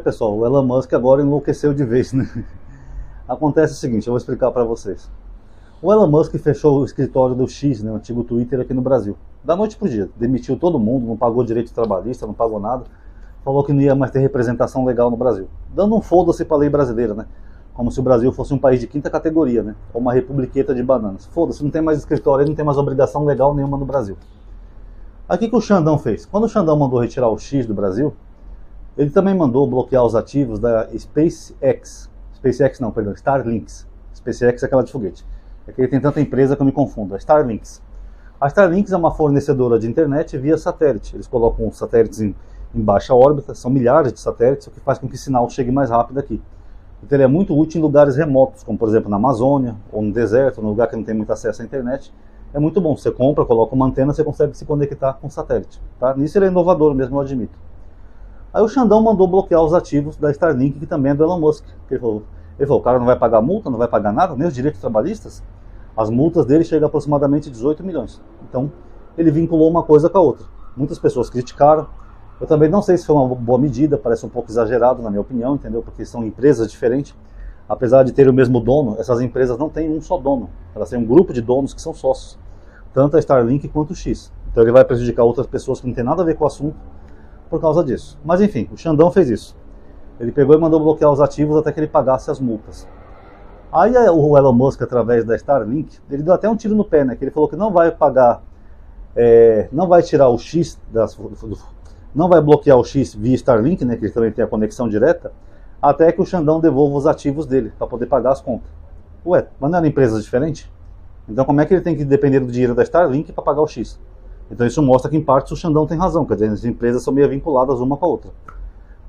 Pessoal, o Elon Musk agora enlouqueceu de vez, né? Acontece o seguinte, eu vou explicar para vocês. O Elon Musk fechou o escritório do X, né, o antigo Twitter, aqui no Brasil. Da noite pro dia. Demitiu todo mundo, não pagou direito trabalhista, não pagou nada. Falou que não ia mais ter representação legal no Brasil. Dando um foda-se pra lei brasileira, né? Como se o Brasil fosse um país de quinta categoria, né? Ou uma republiqueta de bananas. Foda-se, não tem mais escritório, não tem mais obrigação legal nenhuma no Brasil. Aí o que o Xandão fez? Quando o Xandão mandou retirar o X do Brasil, ele também mandou bloquear os ativos da SpaceX. SpaceX não, perdão, Starlinks. SpaceX é aquela de foguete. É que tem tanta empresa que eu me confundo. A Starlinks. A Starlinks é uma fornecedora de internet via satélite. Eles colocam os satélites em baixa órbita, são milhares de satélites, o que faz com que o sinal chegue mais rápido aqui. Então ele é muito útil em lugares remotos, como por exemplo na Amazônia, ou no deserto, ou no lugar que não tem muito acesso à internet. É muito bom, você compra, coloca uma antena, você consegue se conectar com o satélite. Tá? Nisso ele é inovador mesmo, eu admito. Aí o Xandão mandou bloquear os ativos da Starlink, que também é do Elon Musk. Ele falou, o cara não vai pagar multa, não vai pagar nada, nem os direitos trabalhistas. As multas dele chegam a aproximadamente 18 milhões. Então, ele vinculou uma coisa com a outra. Muitas pessoas criticaram. Eu também não sei se foi uma boa medida, parece um pouco exagerado na minha opinião, entendeu? Porque são empresas diferentes. Apesar de ter o mesmo dono, essas empresas não têm um só dono. Elas têm um grupo de donos que são sócios. Tanto a Starlink quanto o X. Então ele vai prejudicar outras pessoas que não tem nada a ver com o assunto por causa disso. Mas enfim, o Xandão fez isso. Ele pegou e mandou bloquear os ativos até que ele pagasse as multas. Aí o Elon Musk, através da Starlink, ele deu até um tiro no pé, né? Que ele falou que não vai pagar, não vai tirar o X, não vai bloquear o X via Starlink, né? Que ele também tem a conexão direta, até que o Xandão devolva os ativos dele, para poder pagar as contas. Ué, mas não eram empresas diferentes? Então como é que ele tem que depender do dinheiro da Starlink para pagar o X? Então isso mostra que em parte o Xandão tem razão, quer dizer, as empresas são meio vinculadas uma com a outra.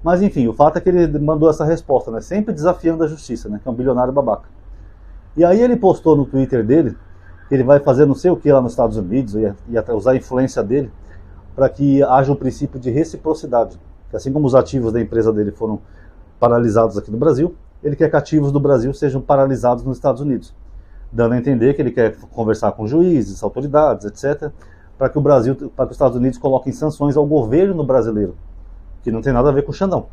Mas enfim, o fato é que ele mandou essa resposta, né? Sempre desafiando a justiça, né? Que é um bilionário babaca. E aí ele postou no Twitter dele que ele vai fazer não sei o que lá nos Estados Unidos, e até usar a influência dele para que haja um princípio de reciprocidade. Que assim como os ativos da empresa dele foram paralisados aqui no Brasil, ele quer que ativos do Brasil sejam paralisados nos Estados Unidos. Dando a entender que ele quer conversar com juízes, autoridades, etc., para que os Estados Unidos coloquem sanções ao governo brasileiro, que não tem nada a ver com o Xandão,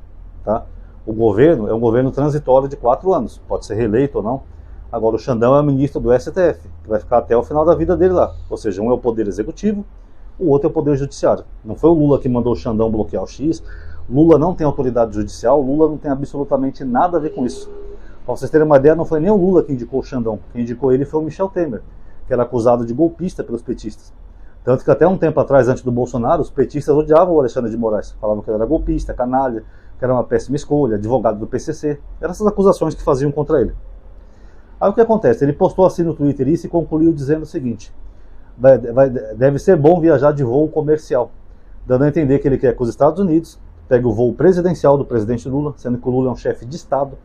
tá? O governo é um governo transitório de 4 anos, pode ser reeleito ou não. Agora o Xandão é o ministro do STF, que vai ficar até o final da vida dele lá. Ou seja, um é o poder executivo, o outro é o poder judiciário. Não foi o Lula que mandou o Xandão bloquear o X, Lula não tem autoridade judicial, Lula não tem absolutamente nada a ver com isso. Para vocês terem uma ideia, não foi nem o Lula que indicou o Xandão, quem indicou ele foi o Michel Temer, que era acusado de golpista pelos petistas. Tanto que até um tempo atrás, antes do Bolsonaro, os petistas odiavam o Alexandre de Moraes. Falavam que ele era golpista, canalha, que era uma péssima escolha, advogado do PCC. Eram essas acusações que faziam contra ele. Aí o que acontece? Ele postou assim no Twitter isso e concluiu dizendo o seguinte: deve ser bom viajar de voo comercial, dando a entender que ele quer que os Estados Unidos pegue o voo presidencial do presidente Lula, sendo que o Lula é um chefe de Estado,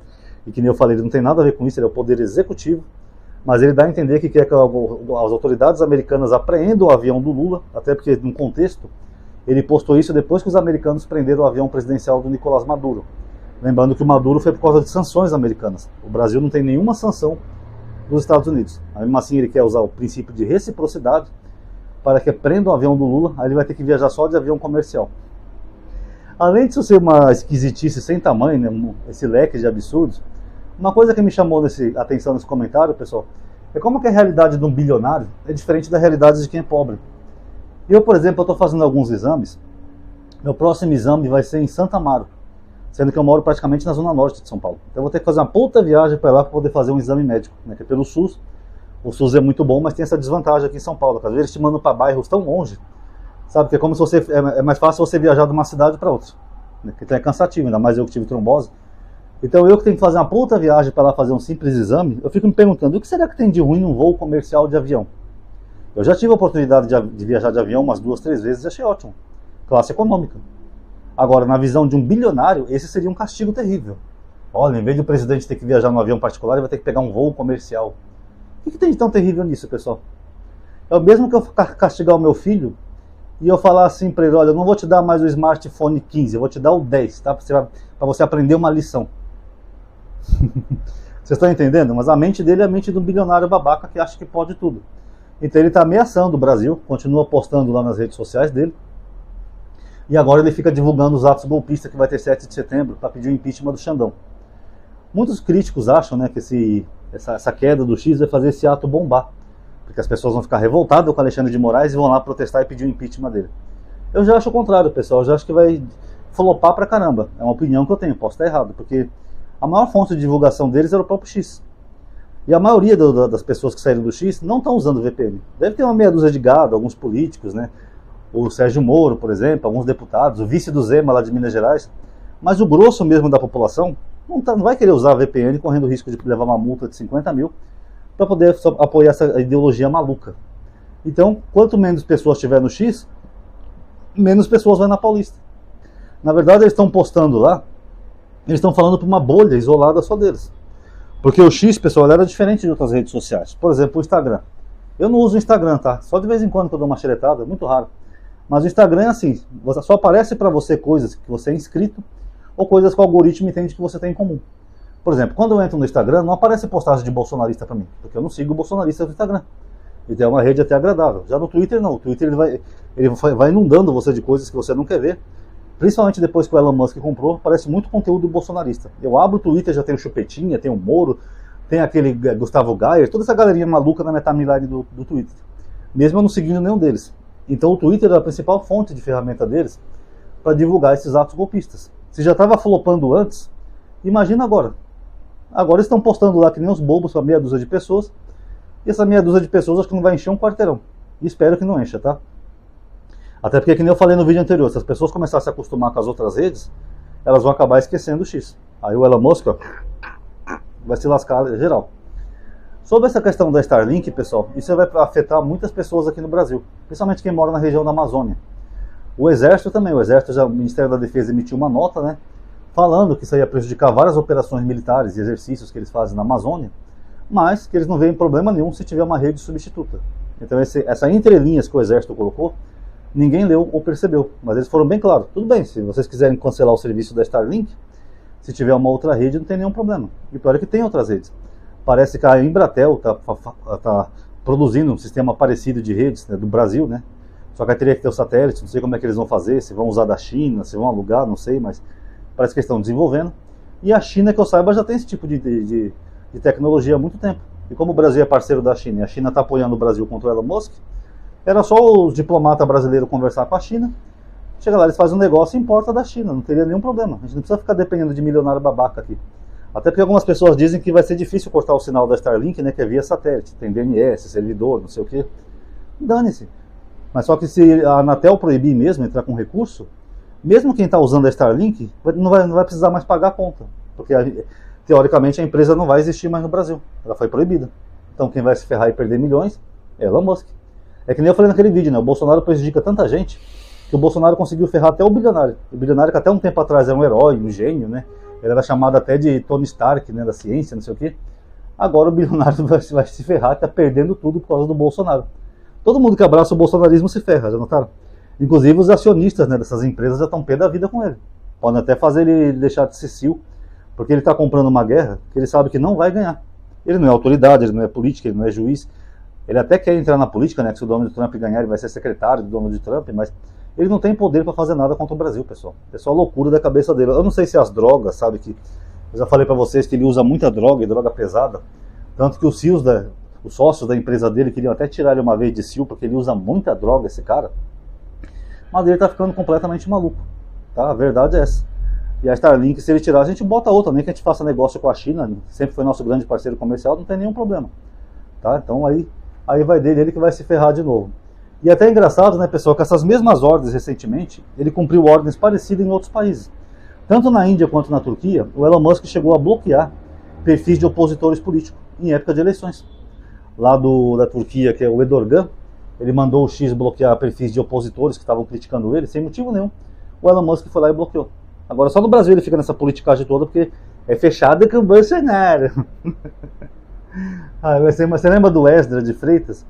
e que nem eu falei, ele não tem nada a ver com isso, ele é o poder executivo. Mas ele dá a entender que quer que as autoridades americanas apreendam o avião do Lula, até porque, num contexto, ele postou isso depois que os americanos prenderam o avião presidencial do Nicolás Maduro. Lembrando que o Maduro foi por causa de sanções americanas. O Brasil não tem nenhuma sanção dos Estados Unidos. Mesmo assim, ele quer usar o princípio de reciprocidade para que prendam o avião do Lula, aí ele vai ter que viajar só de avião comercial. Além disso ser uma esquisitice sem tamanho, né, esse leque de absurdos, uma coisa que me chamou atenção nesse comentário, pessoal, é como que a realidade de um bilionário é diferente da realidade de quem é pobre. Eu, por exemplo, estou fazendo alguns exames. Meu próximo exame vai ser em Santa Amaro, sendo que eu moro praticamente na zona norte de São Paulo. Então eu vou ter que fazer uma puta viagem para lá para poder fazer um exame médico, né, que é pelo SUS. O SUS é muito bom, mas tem essa desvantagem aqui em São Paulo. Às vezes eles te mandam para bairros tão longe, sabe, que é como se é mais fácil você viajar de uma cidade para outra, né, que então é cansativo, ainda mais eu que tive trombose. Então eu que tenho que fazer uma puta viagem para lá fazer um simples exame, eu fico me perguntando, o que será que tem de ruim num voo comercial de avião? Eu já tive a oportunidade de viajar de avião umas 2, 3 vezes e achei ótimo. Classe econômica. Agora, na visão de um bilionário, esse seria um castigo terrível. Olha, em vez do presidente ter que viajar num avião particular, ele vai ter que pegar um voo comercial. O que tem de tão terrível nisso, pessoal? É o mesmo que eu castigar o meu filho e eu falar assim para ele, olha, eu não vou te dar mais o smartphone 15, eu vou te dar o 10, tá? Para você aprender uma lição. Vocês estão entendendo? Mas a mente dele é a mente de um bilionário babaca que acha que pode tudo. Então ele está ameaçando o Brasil, continua postando lá nas redes sociais dele. E agora ele fica divulgando os atos golpistas que vai ter 7 de setembro para pedir o impeachment do Xandão. Muitos críticos acham, né, que essa queda do X vai fazer esse ato bombar, porque as pessoas vão ficar revoltadas com o Alexandre de Moraes e vão lá protestar e pedir o impeachment dele. Eu já acho o contrário, pessoal. Eu já acho que vai flopar pra caramba. É uma opinião que eu tenho, posso estar errado, porque a maior fonte de divulgação deles era o próprio X. E a maioria das pessoas que saíram do X não estão usando VPN. Deve ter uma meia dúzia de gado, alguns políticos, né? O Sérgio Moro, por exemplo, alguns deputados, o vice do Zema lá de Minas Gerais. Mas o grosso mesmo da população não vai querer usar VPN correndo o risco de levar uma multa de 50 mil para poder apoiar essa ideologia maluca. Então, quanto menos pessoas tiver no X, menos pessoas vai na Paulista. Na verdade, eles estão postando lá, eles estão falando para uma bolha isolada só deles. Porque o X, pessoal, era diferente de outras redes sociais. Por exemplo, o Instagram. Eu não uso o Instagram, tá? Só de vez em quando que eu dou uma xeretada, é muito raro. Mas o Instagram é assim, só aparece para você coisas que você é inscrito ou coisas que o algoritmo entende que você tem em comum. Por exemplo, quando eu entro no Instagram, não aparece postagem de bolsonarista para mim, porque eu não sigo bolsonaristas no Instagram. Então é uma rede até agradável. Já no Twitter não, o Twitter ele vai inundando você de coisas que você não quer ver. Principalmente depois que o Elon Musk comprou, parece muito conteúdo bolsonarista. Eu abro o Twitter, já tem o Chupetinha, tem o Moro, tem aquele Gustavo Gayer, toda essa galerinha maluca na minha timeline do Twitter. Mesmo eu não seguindo nenhum deles. Então o Twitter é a principal fonte de ferramenta deles para divulgar esses atos golpistas. Se já estava flopando antes, imagina agora. Agora eles estão postando lá que nem uns bobos para meia dúzia de pessoas. E essa meia dúzia de pessoas acho que não vai encher um quarteirão. E espero que não encha, tá? Até porque, que nem eu falei no vídeo anterior, se as pessoas começarem a se acostumar com as outras redes, elas vão acabar esquecendo o X. Aí o Elon Musk, ó, vai se lascar geral. Sobre essa questão da Starlink, pessoal, isso vai afetar muitas pessoas aqui no Brasil, principalmente quem mora na região da Amazônia. O Exército também, o Ministério da Defesa emitiu uma nota, né, falando que isso ia prejudicar várias operações militares e exercícios que eles fazem na Amazônia, mas que eles não veem problema nenhum se tiver uma rede substituta. Então essa entrelinhas que o Exército colocou, ninguém leu ou percebeu, mas eles foram bem claros. Tudo bem, se vocês quiserem cancelar o serviço da Starlink, se tiver uma outra rede não tem nenhum problema. E pior é que tem outras redes. Parece que a Embratel está produzindo um sistema parecido de redes, né, do Brasil, né? Só que aí teria que ter o satélite, não sei como é que eles vão fazer, se vão usar da China, se vão alugar, não sei, mas parece que eles estão desenvolvendo. E a China, que eu saiba, já tem esse tipo de tecnologia há muito tempo. E como o Brasil é parceiro da China e a China está apoiando o Brasil contra o Elon Musk, era só os diplomatas brasileiros conversar com a China, chega lá, eles fazem um negócio e importa da China, não teria nenhum problema. A gente não precisa ficar dependendo de milionário babaca aqui. Até porque algumas pessoas dizem que vai ser difícil cortar o sinal da Starlink, né, que é via satélite, tem DNS, servidor, não sei o que. Dane-se. Mas só que se a Anatel proibir mesmo, entrar com recurso, mesmo quem está usando a Starlink não vai precisar mais pagar a conta, porque teoricamente a empresa não vai existir mais no Brasil, ela foi proibida. Então quem vai se ferrar e perder milhões é Elon Musk. É que nem eu falei naquele vídeo, né? O Bolsonaro prejudica tanta gente que o Bolsonaro conseguiu ferrar até o bilionário. O bilionário que até um tempo atrás era um herói, um gênio, né? Ele era chamado até de Tony Stark, né? Da ciência, não sei o quê. Agora o bilionário vai se ferrar, tá perdendo tudo por causa do Bolsonaro. Todo mundo que abraça o bolsonarismo se ferra, já notaram? Inclusive os acionistas, né, dessas empresas já estão pé da vida com ele. Podem até fazer ele deixar de ser CEO, porque ele está comprando uma guerra que ele sabe que não vai ganhar. Ele não é autoridade, ele não é político, ele não é juiz. Ele até quer entrar na política, né, que se o Donald Trump ganhar ele vai ser secretário do Donald Trump, mas ele não tem poder para fazer nada contra o Brasil, pessoal. É só loucura da cabeça dele. Eu não sei se as drogas, sabe, que eu já falei para vocês que ele usa muita droga e droga pesada, tanto que os CEOs, os sócios da empresa dele queriam até tirar ele uma vez de CEO, porque ele usa muita droga, esse cara. Mas ele tá ficando completamente maluco, tá? A verdade é essa. E a Starlink, se ele tirar, a gente bota outra, nem que a gente faça negócio com a China, sempre foi nosso grande parceiro comercial, não tem nenhum problema, tá? Então aí vai dele, ele que vai se ferrar de novo. E até é engraçado, né, pessoal, que essas mesmas ordens recentemente, ele cumpriu ordens parecidas em outros países. Tanto na Índia quanto na Turquia, o Elon Musk chegou a bloquear perfis de opositores políticos em época de eleições. Lá da Turquia, que é o Erdogan, ele mandou o X bloquear perfis de opositores que estavam criticando ele, sem motivo nenhum. O Elon Musk foi lá e bloqueou. Agora só no Brasil ele fica nessa politicagem toda, porque é fechado com o Bolsonaro. Você lembra do Esdras de Freitas?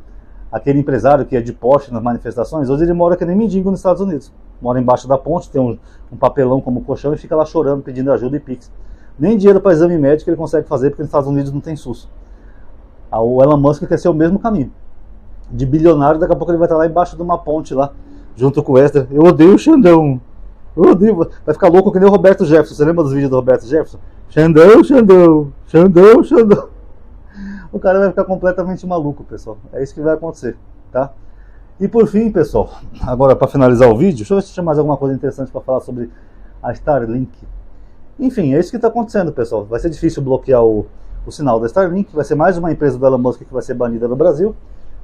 Aquele empresário que é de Porsche nas manifestações? Hoje ele mora que nem mendigo nos Estados Unidos. Mora embaixo da ponte, tem um papelão como colchão e fica lá chorando, pedindo ajuda e pix. Nem dinheiro para exame médico ele consegue fazer, porque nos Estados Unidos não tem SUS. O Elon Musk quer ser o mesmo caminho. De bilionário, daqui a pouco ele vai estar lá embaixo de uma ponte lá, junto com o Esdras. Eu odeio o Xandão. O Diva vai ficar louco que nem o Roberto Jefferson. Você lembra dos vídeos do Roberto Jefferson? Xandão, Xandão, Xandão, Xandão. O cara vai ficar completamente maluco, pessoal. É isso que vai acontecer, tá? E por fim, pessoal, agora para finalizar o vídeo, deixa eu ver se tinha mais alguma coisa interessante para falar sobre a Starlink. Enfim, é isso que está acontecendo, pessoal. Vai ser difícil bloquear o sinal da Starlink. Vai ser mais uma empresa do Elon Musk que vai ser banida no Brasil.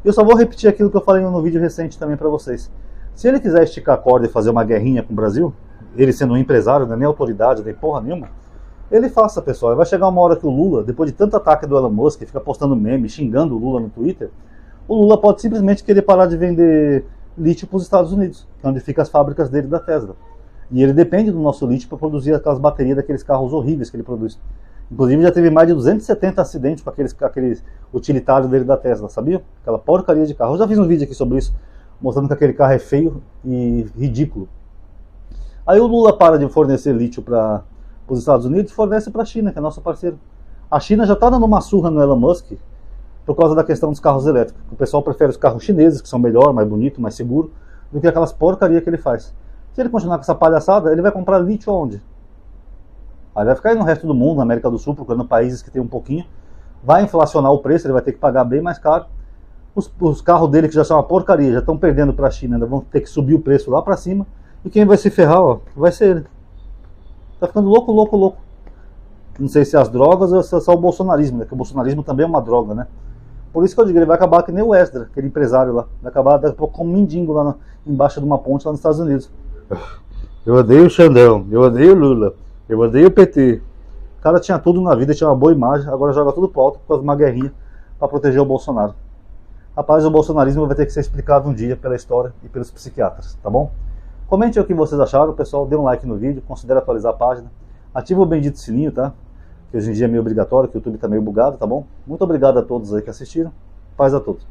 E eu só vou repetir aquilo que eu falei no vídeo recente também para vocês. Se ele quiser esticar a corda e fazer uma guerrinha com o Brasil, ele sendo um empresário, não é nem autoridade, nem porra nenhuma, ele faça, pessoal. Vai chegar uma hora que o Lula, depois de tanto ataque do Elon Musk, fica postando meme, xingando o Lula no Twitter, o Lula pode simplesmente querer parar de vender lítio para os Estados Unidos, que é onde ficam as fábricas dele da Tesla. E ele depende do nosso lítio para produzir aquelas baterias daqueles carros horríveis que ele produz. Inclusive já teve mais de 270 acidentes com aqueles utilitários dele da Tesla, sabia? Aquela porcaria de carro. Eu já fiz um vídeo aqui sobre isso, mostrando que aquele carro é feio e ridículo. Aí o Lula para de fornecer lítio para os Estados Unidos e fornece para a China, que é nosso parceiro. A China já está dando uma surra no Elon Musk por causa da questão dos carros elétricos. O pessoal prefere os carros chineses, que são melhor, mais bonito, mais seguro, do que aquelas porcaria que ele faz. Se ele continuar com essa palhaçada, ele vai comprar lítio aonde? Aí vai ficar aí no resto do mundo, na América do Sul, procurando países que tem um pouquinho. Vai inflacionar o preço, ele vai ter que pagar bem mais caro. Os carros dele, que já são uma porcaria, já estão perdendo para a China, ainda vão ter que subir o preço lá para cima. E quem vai se ferrar, ó, vai ser ele. Tá ficando louco, louco, louco. Não sei se as drogas ou se é só o bolsonarismo, né? Que o bolsonarismo também é uma droga, né? Por isso que eu digo, ele vai acabar que nem o Esdra, aquele empresário lá. Vai acabar daqui a pouco como um mendigo lá embaixo de uma ponte lá nos Estados Unidos. Eu odeio o Xandão, eu odeio o Lula, eu odeio o PT. O cara tinha tudo na vida, tinha uma boa imagem, agora joga tudo pro alto por causa de uma guerrinha para proteger o Bolsonaro. Rapaz, o bolsonarismo vai ter que ser explicado um dia pela história e pelos psiquiatras, tá bom? Comente o que vocês acharam, pessoal, dê um like no vídeo, considere atualizar a página, ativa o bendito sininho, tá? Que hoje em dia é meio obrigatório, que o YouTube tá meio bugado, tá bom? Muito obrigado a todos aí que assistiram, paz a todos.